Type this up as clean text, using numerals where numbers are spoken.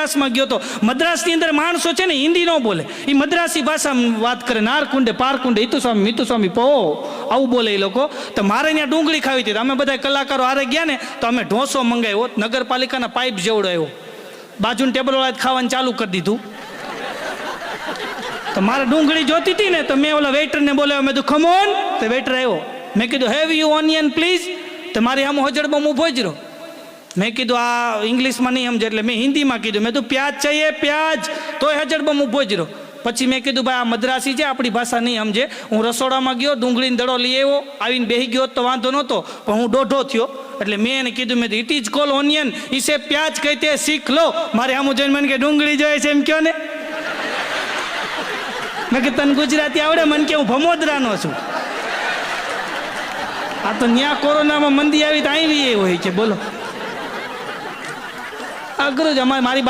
મદ્રાસમાં ગયો તો મદ્રાસની અંદર માણસો છે ને હિન્દી ન બોલે, એ મદ્રાસી ભાષામાં વાત કરે, નારકુંડે પારકુંડે ઈતુસ્વામી મિતુસ્વામી પો આવું બોલે એ લોકો. તો મારે ત્યાં ડુંગળી ખાવી હતી, અમે બધા કલાકારો હારે ગયા ને તો અમે ઢોસો મંગાવ્યો, નગરપાલિકાના પાઇપ જેવડો આવ્યો, બાજુનું ટેબલ વાળા ખાવાનું ચાલુ કરી દીધું. તો મારે ડુંગળી જોતી હતી ને તો મેં ઓલા વેઇટરને બોલાવ્યો, મેં કીધું ખમોન. તો વેઇટર આવ્યો, મેં કીધું હેવ યુ ઓનિયન પ્લીઝ. તો મારી આમ હજડમાં ઊભો જ રહ્યો. મેં કીધું આ ઇંગ્લિશમાં નહીં સમજે એટલે મેં હિન્દીમાં કીધું, મેં કીધું પ્યાજ ચાહીએ પ્યાજ, તોય હજડમાં ઊભો જ રહ્યો. પછી મેં કીધું ભાઈ આ મદ્રાસી છે, આપણી ભાષા નહીં સમજે. હું રસોડામાં ગયો, ડુંગળીનો દડો લઈ આવ્યો, આવીને બેસી ગયો તો વાંધો નહોતો, પણ હું દોઢો થયો એટલે મેં એને કીધું, મેં ઇટ ઇઝ કોલ ઓનિયન, ઇસે પ્યાજ કહેતે શીખ લો. મારે આમ જોઈને મને કે ડુંગળી જોઈએ છે એમ કહો ને. મેં કે તને ગુજરાતી આવડે? મને કે હું ભમોદરાનો છું. આ તો ન્યા કોરોનામાં મંદી આવી તો આવી હોય છે, બોલો. અઘરું જ અમારે મારી